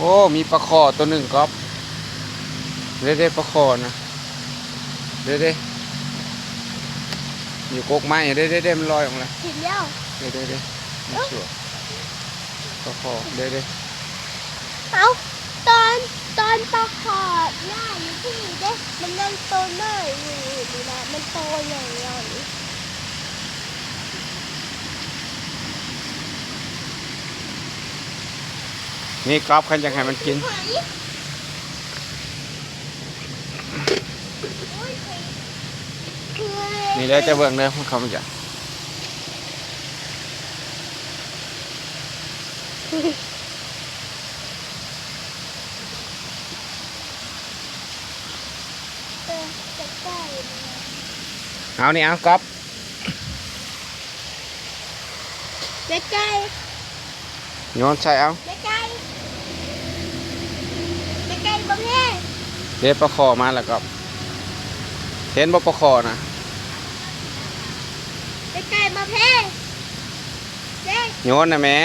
โอ้มีปลาคอตัวหนึ่งก๊อฟเด้ปลาคอนะเด้อยู่กกไม้เด้มันลอยออกมาเห็นแล้วเด้ไม่ชัวร์ปลาคอเด้เอาตอนปลาขอดหน้าอยู่ที่นี่เด้มันยังโตเน่ยอยู่นี่นะมันโตใหญ่ใหญ่นี่ก๊อฟขันยังให้มันกินนี่ได้จะเบิ่งเลยพวกเขาไม่อยากเอานี่เอาก๊อฟใกล้ใกล้โยนใส่เอาใกล้ใกล้ใกล้บ้างแน่เด็ดปลาคอมาแล้วก็เห็นบ่ปลาคอนะใกล้บ้างแน่เด็กโยนนะแม่